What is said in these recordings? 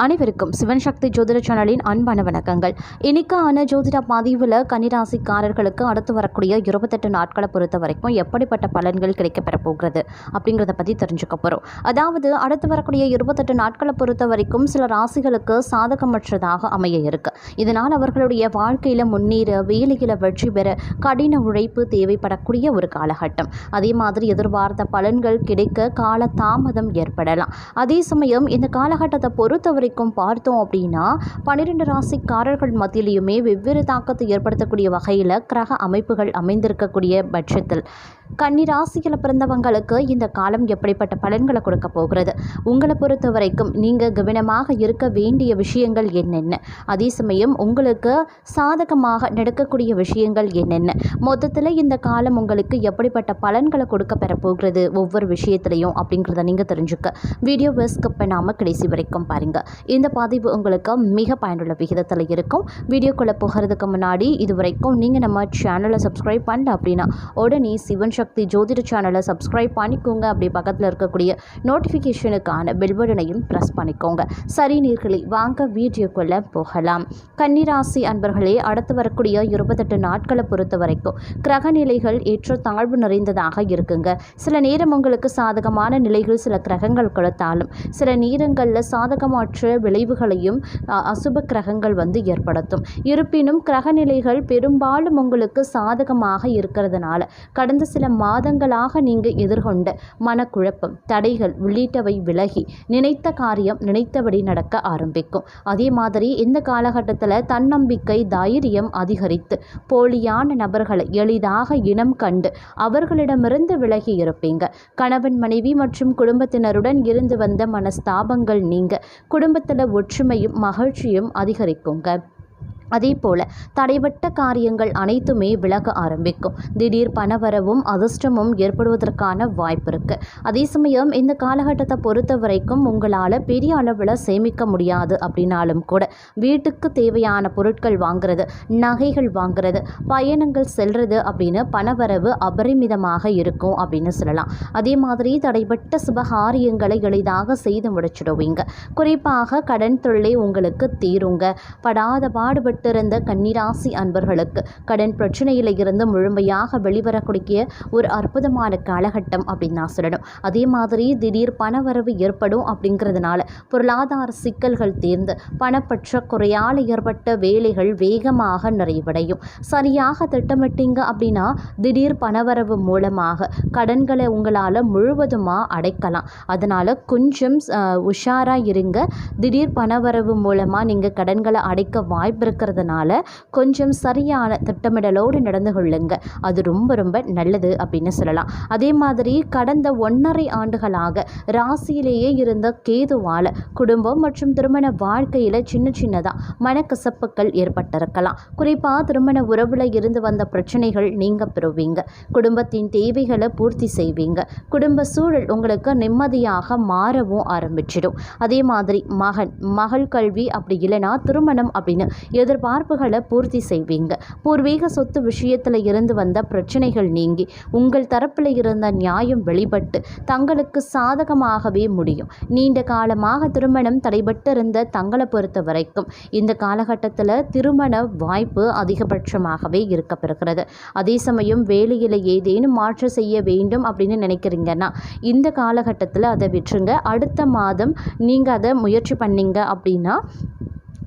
அனைவருக்கும் சிவன் சக்தி ஜோதிட சேனலின் அன்பான வணக்கங்கள். இன்னைக்கான ஜோதிட பதிவில் கன்னிராசிக்காரர்களுக்கு அடுத்து வரக்கூடிய 28 நாட்களை பொறுத்த வரைக்கும் எப்படிப்பட்ட பலன்கள் கிடைக்கப்பெற போகிறது அப்படிங்கிறத பற்றி தெரிஞ்சுக்க போகிறோம். அதாவது அடுத்து வரக்கூடிய 28 நாட்களை பொறுத்த வரைக்கும் சில ராசிகளுக்கு சாதகமற்றதாக அமைய இருக்கு. இதனால் அவர்களுடைய வாழ்க்கையில் முன்னேற, வேலையில் வெற்றி பெற கடின உழைப்பு தேவைப்படக்கூடிய ஒரு காலகட்டம். அதே மாதிரி எதிர்பார்த்த பலன்கள் கிடைக்க கால தாமதம் ஏற்படலாம். அதே சமயம் இந்த காலகட்டத்தை பொறுத்த வரைக்கும் பார்த்தோம் அப்படின்னா 12 ராசிக்காரர்கள் மத்தியிலையுமே வெவ்வேறு தாக்கத்தை ஏற்படுத்தக்கூடிய வகையில் கிரக அமைப்புகள் அமைந்திருக்கக்கூடிய பட்சத்தில் கன்னி ராசியில் பிறந்தவங்களுக்கு இந்த காலம் எப்படிப்பட்ட பலன்களை கொடுக்க போகிறது, உங்களை பொறுத்த வரைக்கும் நீங்கள் கவனமாக இருக்க வேண்டிய விஷயங்கள் என்னென்ன, அதே சமயம் உங்களுக்கு சாதகமாக நடக்கக்கூடிய விஷயங்கள் என்னென்ன, மொத்தத்தில் இந்த காலம் உங்களுக்கு எப்படிப்பட்ட பலன்களை கொடுக்க பெற போகிறது ஒவ்வொரு விஷயத்துலையும் அப்படிங்கிறத நீங்கள் தெரிஞ்சுக்க வீடியோவை ஸ்கிப் பண்ணாமல் கடைசி வரைக்கும் பாருங்கள். இந்த பதிவு உங்களுக்கு மிக பயனுள்ள விகிதத்தில் இருக்கும். வீடியோக்குள்ளே போகிறதுக்கு முன்னாடி இது வரைக்கும் நீங்கள் நம்ம சேனலை சப்ஸ்கிரைப் பண்ணல அப்படின்னா உடனே சிவன் சக்தி ஜோதிட சேனலை சப்ஸ்கிரைப் பண்ணிக்கோங்க. அப்படி பக்கத்தில் இருக்கக்கூடிய நோட்டிஃபிகேஷனுக்கான பெல் பட்டனையும் ப்ரெஸ் பண்ணிக்கோங்க. சரி நேயர்களே, வாங்க வீடியோக்குள்ளே போகலாம். கன்னிராசி அன்பர்களே, அடுத்து வரக்கூடிய 28 நாட்களை பொறுத்த வரைக்கும் கிரகநிலைகள் ஏற்ற தாழ்வு நிறைந்ததாக இருக்குங்க. சில நேரம் உங்களுக்கு சாதகமான நிலைகள் சில கிரகங்கள் கொடுத்தாலும் சில நேரங்களில் சாதகமற்ற விளைவுகளையும் அசுப கிரகங்கள் ஏற்படுத்தும். இருப்பினும் கிரகநிலைகள் பெரும்பாலும் உங்களுக்கு சாதகமாக இருக்கிறதுனால கடந்த சில மாதங்களாக நீங்கள் எதிர்கொண்ட மனக்குழப்பம், தடைகள் உள்ளிட்டவை விலகி நினைத்த காரியம் நினைத்தபடி நடக்க ஆரம்பிக்கும். அதே மாதிரி இந்த காலகட்டத்தில் தன்னம்பிக்கை, தைரியம் அதிகரித்து போலியான நபர்களை எளிதாக இனம் கண்டு அவர்களிடமிருந்து விலகி இருப்பீங்க. கணவன், மனைவி மற்றும் குடும்பத்தினருடன் இருந்து வந்த மனஸ்தாபங்கள் நீங்க குடும்பத்தில் ஒற்றுமையும் மகிழ்ச்சியும் அதிகரிக்குங்க. அதே போல் தடைபட்ட காரியங்கள் அனைத்துமே விலக ஆரம்பிக்கும். திடீர் பணவரவும் அதிர்ஷ்டமும் ஏற்படுவதற்கான வாய்ப்பு இருக்குது. அதே சமயம் இந்த காலகட்டத்தை பொறுத்த வரைக்கும் உங்களால் பெரிய அளவில் சேமிக்க முடியாது அப்படின்னாலும் கூட வீட்டுக்கு தேவையான பொருட்கள் வாங்குறது, நகைகள் வாங்குறது, பயணங்கள் செல்வது அப்படின்னு பணவரவு அபரிமிதமாக இருக்கும் அப்படின்னு சொல்லலாம். அதே மாதிரி தடைபட்ட சுபகாரியங்களை எளிதாக செய்து முடிச்சிடுவீங்க. குறிப்பாக கடன் தொல்லை உங்களுக்கு தீருங்க. படாத பாடுபட்டு இருந்த கன்னிராசி அன்பர்களுக்கு கடன் பிரச்சனையில் இருந்து முழுமையாக வெளிவரக்கூடிய ஒரு அற்புதமான காலகட்டம் அப்படின்னு நான் சொல்லணும். அதே மாதிரி திடீர் பணவரவு ஏற்படும் அப்படிங்கிறதுனால பொருளாதார சிக்கல்கள் தீர்ந்து பணப்பற்றாக்குறையால் ஏற்பட்ட வேலைகள் வேகமாக நிறைவடையும். சரியாக திட்டமிட்டீங்க அப்படின்னா திடீர் பணவரவு மூலமாக கடன்களை உங்களால் முழுவதுமாக அடைக்கலாம். அதனால் கொஞ்சம் உஷாராக இருங்க. திடீர் பணவரவு மூலமாக நீங்கள் கடன்களை அடைக்க வாய்ப்பு இருக்கிறதுனால கொஞ்சம் சரியான திட்டமிடலோடு நடந்து கொள்ளுங்க. அது ரொம்ப ரொம்ப நல்லது அப்படின்னு சொல்லலாம். அதே மாதிரி கடந்த 1.5 ஆண்டுகளாக ராசியிலேயே இருந்த கேதுவால குடும்பம் மற்றும் திருமண வாழ்க்கையில் சின்னதாக மனக்கசப்புகள் ஏற்பட்டிருக்கலாம். குறிப்பாக திருமண உறவுல இருந்து வந்த பிரச்சனைகள் நீங்க பெறுவீங்க. குடும்பத்தின் தேவைகளை பூர்த்தி செய்வீங்க. குடும்ப சூழல் உங்களுக்கு நிம்மதியாக மாறவும் ஆரம்பிச்சிடும். அதே மாதிரி மகள் கல்வி அப்படி இல்லைனா திருமணம் அப்படின்னு எதிர்பார்ப்புகளை பூர்த்தி செய்வீங்க. பூர்வீக சொத்து விஷயத்தில் இருந்து வந்த பிரச்சனைகள் நீங்கி உங்கள் தரப்பில் இருந்த நியாயம் வெளிப்பட்டு தங்களுக்கு சாதகமாகவே முடியும். நீண்ட காலமாக திருமணம் தடைபட்டிருந்த தங்களை பொறுத்த வரைக்கும் இந்த காலகட்டத்தில் திருமண வாய்ப்பு அதிகபட்சமாகவே இருக்கப்பெறுகிறது. அதே சமயம் வேலையில் ஏதேனும் மாற்றம் செய்ய வேண்டும் அப்படின்னு நினைக்கிறீங்கன்னா இந்த காலகட்டத்தில் அதை விட்டுருங்க. அடுத்த மாதம் நீங்கள் அதை முயற்சி பண்ணீங்க அப்படின்னா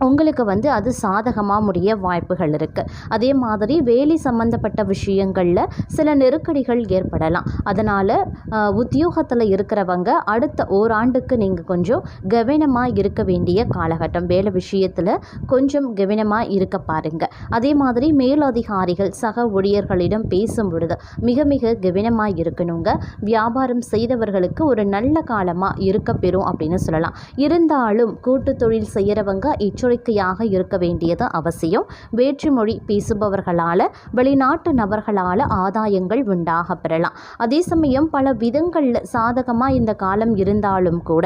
உங்களுக்கு அது சாதகமாக முடிய வாய்ப்புகள் இருக்குது. அதே மாதிரி வேலை சம்பந்தப்பட்ட விஷயங்களில் சில நெருக்கடிகள் ஏற்படலாம். அதனால் உத்தியோகத்தில் இருக்கிறவங்க அடுத்த ஓராண்டுக்கு நீங்கள் கொஞ்சம் கவனமாக இருக்க வேண்டிய காலகட்டம். வேலை விஷயத்தில் கொஞ்சம் கவனமாக இருக்க பாருங்கள். அதே மாதிரி மேலதிகாரிகள், சக ஊழியர்களிடம் பேசும் பொழுது மிக மிக கவனமாக இருக்கணுங்க. வியாபாரம் செய்தவர்களுக்கு ஒரு நல்ல காலமாக இருக்க பெறும் அப்படின்னு சொல்லலாம். இருந்தாலும் கூட்டு தொழில் செய்கிறவங்க எச்சரிக்கையாக இருக்க வேண்டியது அவசியம். வேற்று மொழி பேசுபவர்களால் வெளிநாட்டு நபர்களால் ஆதாயங்கள் உண்டாக பெறலாம். அதே சமயம் பல விதங்களில் சாதகமாக இந்த காலம் இருந்தாலும் கூட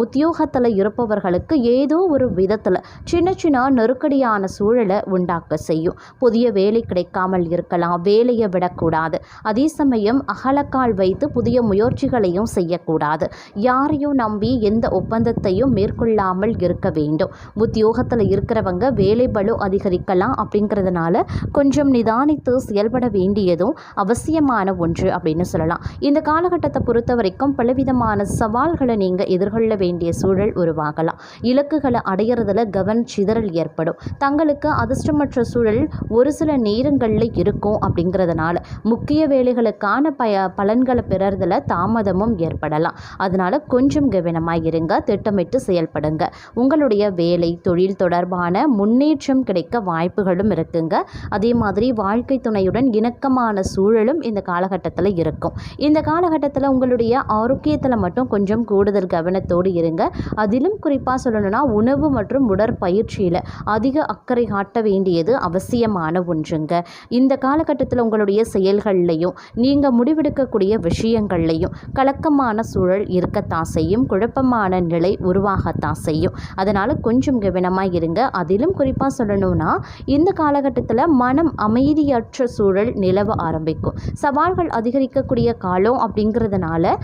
உத்தியோகத்தில் இருப்பவர்களுக்கு ஏதோ ஒரு விதத்தில் சின்ன சின்ன நெருக்கடியான சூழலை உண்டாக்க செய்யும். புதிய வேலை கிடைக்காமல் இருக்கலாம், வேலையை விடக்கூடாது. அதே சமயம் அகலக்கால் வைத்து புதிய முயற்சிகளையும் செய்யக்கூடாது. யாரையும் நம்பி எந்த ஒப்பந்தத்தையும் மேற்கொள்ளாமல் இருக்க வேண்டும். உத்தியோகத்தில் இருக்கிறவங்க வேலை பளு அதிகரிக்கலாம். அப்படிங்கிறதுனால கொஞ்சம் நிதானித்து செயல்பட வேண்டியதும் அவசியமான ஒன்று அப்படின்னு சொல்லலாம். இந்த காலகட்டத்தை பொறுத்த வரைக்கும் பலவிதமான சவால்களை நீங்கள் எதிர்கொள்ள வேண்டிய சூழல் உருவாகலாம். இலக்குகளை அடையிறதுல கவனச்சிதறல் ஏற்படும். தங்களுக்கு அதிர்ஷ்டமற்ற சூழல் ஒரு சில நேரங்களில் இருக்கும். அப்படிங்கிறதுனால முக்கிய வேலைகளுக்கான பலன்களை பெறறதுல தாமதமும் ஏற்படலாம். அதனால கொஞ்சம் கவனமாக இருங்க, திட்டமிட்டு செயல்படுங்க. உங்களுடைய வேலை தொழில் தொடர்பான முன்னேற்றம் கிடைக்க வாய்ப்புகளும் இருக்குங்க. அதே மாதிரி வாழ்க்கை துணையுடன் இணக்கமான சூழலும் இந்த காலகட்டத்தில் இருக்கும். இந்த காலகட்டத்தில் உங்களுடைய ஆரோக்கியத்தில் மட்டும் கொஞ்சம் கூடுதல் கவனத்தோடு இருங்க. அதிலும் குறிப்பாக சொல்லணும்னா உணவு மற்றும் உடற்பயிற்சியில் அதிக அக்கறை காட்ட வேண்டியது அவசியமான ஒன்றுங்க. இந்த காலகட்டத்தில் உங்களுடைய செயல்கள்லையும் நீங்கள் முடிவெடுக்கக்கூடிய விஷயங்கள்லையும் கலக்கமான சூழல் இருக்கத்தான் செய்யும், குழப்பமான நிலை உருவாகத்தான் செய்யும். அதனால் கொஞ்சம் கவனமாக இருங்க. அதிலும் குறிப்பாக சொல்லணும்னா இந்த காலகட்டத்தில் மனம் அமைதியற்ற சூழல் நிலவ ஆரம்பிக்கும். சவால்கள் அதிகரிக்கக்கூடிய காலம் அப்படிங்கிறதுனால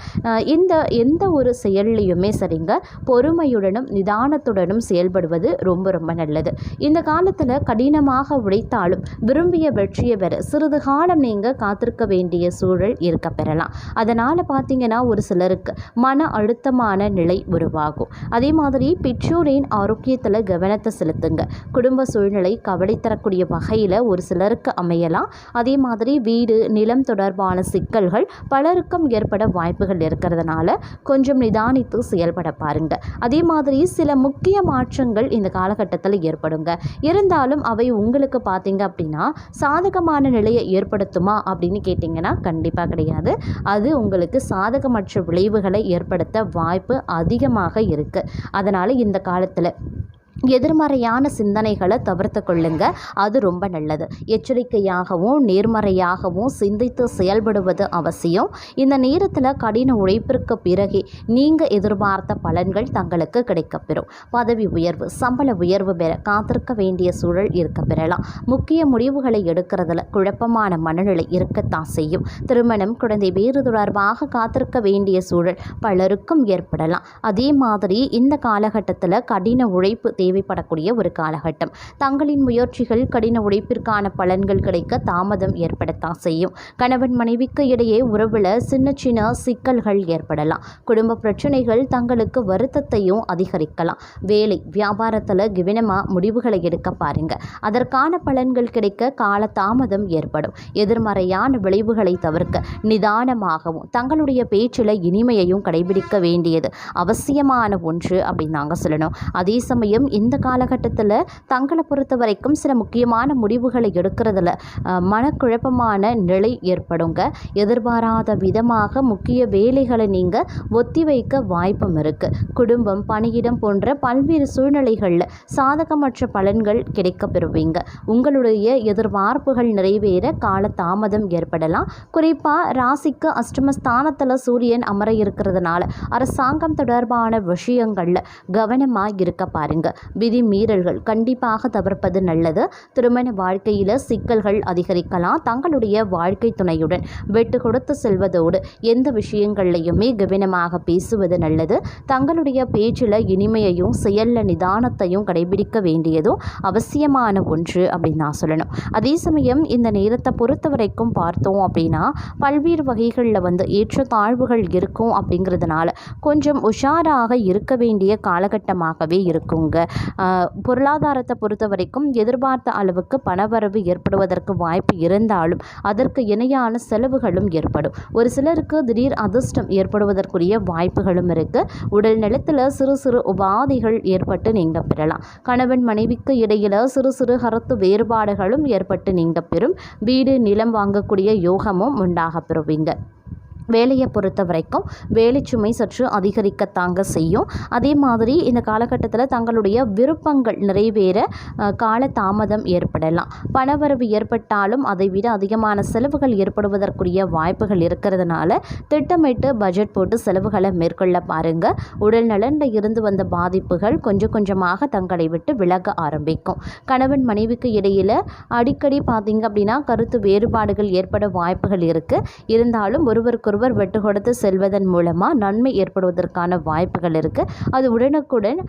எந்த ஒரு செயல்லையுமே சரிங்க பொறுமையுடனும் நிதானத்துடனும் செயல்படுவது ரொம்ப ரொம்ப நல்லது. இந்த காலத்தில் கடினமாக உழைத்தாலும் விரும்பிய வெற்றியை பெற சிறிது காலம் நீங்கள் காத்திருக்க வேண்டிய சூழல் இருக்க பெறலாம். அதனால் பார்த்தீங்கன்னா ஒரு சிலருக்கு மன அழுத்தமான நிலை உருவாகும். அதே மாதிரி பெற்றோரின் ஆரோக்கியத்தில் கவனத்தை செலுத்துங்க. குடும்ப சூழ்நிலை கவலை தரக்கூடிய வகையில் ஒரு சிலருக்கு அமையலாம். அதே மாதிரி வீடு நிலம் தொடர்பான சிக்கல்கள் பலருக்கும் ஏற்பட வாய்ப்புகள் இருக்கிறதுனால கொஞ்சம் நிதானித்து செயல்பட பாருங்க. அதே மாதிரி சில முக்கிய மாற்றங்கள் இந்த காலகட்டத்தில் ஏற்படுங்க. இருந்தாலும் அவை உங்களுக்கு பார்த்தீங்க அப்படின்னா சாதகமான நிலையை ஏற்படுத்துமா அப்படின்னு கேட்டிங்கன்னா கண்டிப்பாக கிடையாது. அது உங்களுக்கு சாதகமற்ற விளைவுகளை ஏற்படுத்த வாய்ப்பு அதிகமாக இருக்குது. அதனால் இந்த காலத்தில் எதிர்மறையான சிந்தனைகளை தவிர்த்து கொள்ளுங்க. அது ரொம்ப நல்லது. எச்சரிக்கையாகவும் நேர்மறையாகவும் சிந்தித்து செயல்படுவது அவசியம். இந்த நேரத்தில் கடின உழைப்பிற்கு பிறகே நீங்கள் எதிர்பார்த்த பலன்கள் தங்களுக்கு கிடைக்கப்பெறும். பதவி உயர்வு சம்பள உயர்வு பெற காத்திருக்க வேண்டிய சூழல் இருக்க பெறலாம். முக்கிய முடிவுகளை எடுக்கிறதுல குழப்பமான மனநிலை இருக்கத்தான் செய்யும். திருமணம் குழந்தை பேறு தொடர்பாக காத்திருக்க வேண்டிய சூழல் பலருக்கும் ஏற்படலாம். அதே மாதிரி இந்த காலகட்டத்தில் கடின உழைப்பு தேவைப்படக்கூடிய ஒரு காலகட்டம். தங்களின் முயற்சிகள் கடின உழைப்பிற்கான பலன்கள் கிடைக்க தாமதம் ஏற்படத்தான் செய்யும். கணவன் மனைவிக்கு இடையே உறவுல சின்ன சின்ன சிக்கல்கள் ஏற்படலாம். குடும்ப பிரச்சனைகள் தங்களுக்கு வருத்தத்தையும் அதிகரிக்கலாம். வேலை வியாபாரத்தில் கவனமாக முடிவுகளை எடுக்க பாருங்க. அதற்கான பலன்கள் கிடைக்க கால தாமதம் ஏற்படும். எதிர்மறையான விளைவுகளை தவிர்க்க நிதானமாகவும் தங்களுடைய பேச்சில் இனிமையையும் கடைபிடிக்க வேண்டியது அவசியமான ஒன்று அப்படின்னு நாங்கள் சொல்லணும். அதே சமயம் இந்த காலகட்டத்தில் தங்களை பொறுத்த வரைக்கும் சில முக்கியமான முடிவுகளை எடுக்கிறதுல மனக்குழப்பமான நிலை ஏற்படுங்க. எதிர்பாராத விதமாக முக்கிய வேலைகளை நீங்கள் ஒத்தி வைக்க வாய்ப்பும் இருக்குது. குடும்பம் பணியிடம் போன்ற பல்வேறு சூழ்நிலைகளில் சாதகமற்ற பலன்கள் கிடைக்க பெறுவீங்க. உங்களுடைய எதிர்பார்ப்புகள் நிறைவேற கால தாமதம் ஏற்படலாம். குறிப்பாக ராசிக்கு அஷ்டமஸ்தானத்தில் சூரியன் அமர இருக்கிறதுனால அரசாங்கம் தொடர்பான விஷயங்களில் கவனமாக இருக்க பாருங்க. விதி மீறல்கள் கண்டிப்பாக தவிர்ப்பது நல்லது. திருமண வாழ்க்கையில் சிக்கல்கள் அதிகரிக்கலாம். தங்களுடைய வாழ்க்கை துணையுடன் வெட்டு கொடுத்து செல்வதோடு எந்த விஷயங்கள்லையுமே கவனமாக பேசுவது நல்லது. தங்களுடைய பேச்சில் இனிமையையும் செயலில் நிதானத்தையும் கடைபிடிக்க வேண்டியதும் அவசியமான ஒன்று அப்படின்னு நான் சொல்லணும். அதே சமயம் இந்த நேரத்தை பொறுத்த வரைக்கும் பார்த்தோம் அப்படின்னா பல்வேறு வகைகளில் ஏற்றத்தாழ்வுகள் இருக்கும். அப்படிங்கிறதுனால கொஞ்சம் உஷாராக இருக்க வேண்டிய காலகட்டமாகவே இருக்குங்க. பொருளாதாரத்தை பொறுத்த வரைக்கும் எதிர்பார்த்த அளவுக்கு பணவரவு ஏற்படுவதற்கு வாய்ப்பு இருந்தாலும் அதற்கு இணையான செலவுகளும் ஏற்படும். ஒரு சிலருக்கு திடீர் அதிர்ஷ்டம் ஏற்படுவதற்குரிய வாய்ப்புகளும் இருக்கு. உடல் நலத்தில் சிறு சிறு உபாதைகள் ஏற்பட்டு நீங்க பெறலாம். கணவன் மனைவிக்கு இடையில சிறு சிறு கருத்து வேறுபாடுகளும் ஏற்பட்டு நீங்க பெறும். வீடு நிலம் வாங்கக்கூடிய யோகமும் உண்டாக பெறுவீங்க. வேலையை பொறுத்த வரைக்கும் வேலைச்சுமை சற்று அதிகரிக்கத்தாங்க செய்யும். அதே மாதிரி இந்த காலகட்டத்தில் தங்களுடைய விருப்பங்கள் நிறைவேற கால தாமதம் ஏற்படலாம். பணவரவு ஏற்பட்டாலும் அதை விட அதிகமான செலவுகள் ஏற்படுவதற்குரிய வாய்ப்புகள் இருக்கிறதுனால திட்டமிட்டு பட்ஜெட் போட்டு செலவுகளை மேற்கொள்ள பாருங்க. உடல் நலனில் இருந்து வந்த பாதிப்புகள் கொஞ்சம் கொஞ்சமாக தங்களை விட்டு விலக ஆரம்பிக்கும். கணவன் மனைவிக்கு இடையில் அடிக்கடி பார்த்தீங்க அப்படின்னா கருத்து வேறுபாடுகள் ஏற்பட வாய்ப்புகள் இருக்குது. இருந்தாலும் ஒருவருக்கு விட்டு கொடுத்து செல்வதன் மூலமாக நன்மை ஏற்படுவதற்கான வாய்ப்புகள் இருக்குது. அது உடனுக்குடன்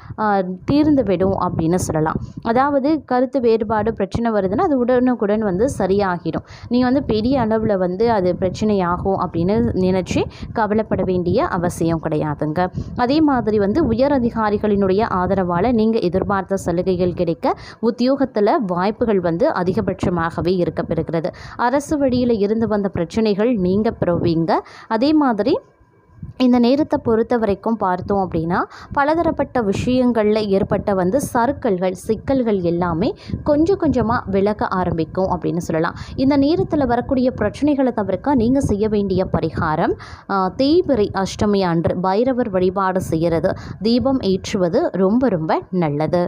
தீர்ந்துவிடும் அப்படின்னு சொல்லலாம். அதாவது கருத்து வேறுபாடு பிரச்சனை வருதுன்னா அது உடனுக்குடன் சரியாகிடும். நீங்கள் பெரிய அளவில் அது பிரச்சனையாகும் அப்படின்னு நினச்சி கவலைப்பட வேண்டிய அவசியம் கிடையாதுங்க. அதே மாதிரி உயர் அதிகாரிகளினுடைய ஆதரவால் நீங்கள் எதிர்பார்த்த சலுகைகள் கிடைக்க உத்தியோகத்தில் வாய்ப்புகள் அதிகபட்சமாகவே இருக்கப்பெறுகிறது. அரசு வழியில் இருந்து வந்த பிரச்சனைகள் நீங்க பெறுவீங்க. அதே மாதிரி இந்த நேரத்தை பொறுத்த வரைக்கும் பார்த்தோம் அப்படின்னா பலதரப்பட்ட விஷயங்களில் ஏற்பட்ட சறுக்கல்கள் சிக்கல்கள் எல்லாமே கொஞ்சம் கொஞ்சமாக விலக ஆரம்பிக்கும் அப்படின்னு சொல்லலாம். இந்த நேரத்தில் வரக்கூடிய பிரச்சனைகளை தவிர்க்க நீங்கள் செய்ய வேண்டிய பரிகாரம் தேய்பிறை அஷ்டமி அன்று பைரவர் வழிபாடு செய்கிறது, தீபம் ஏற்றுவது ரொம்ப ரொம்ப நல்லது.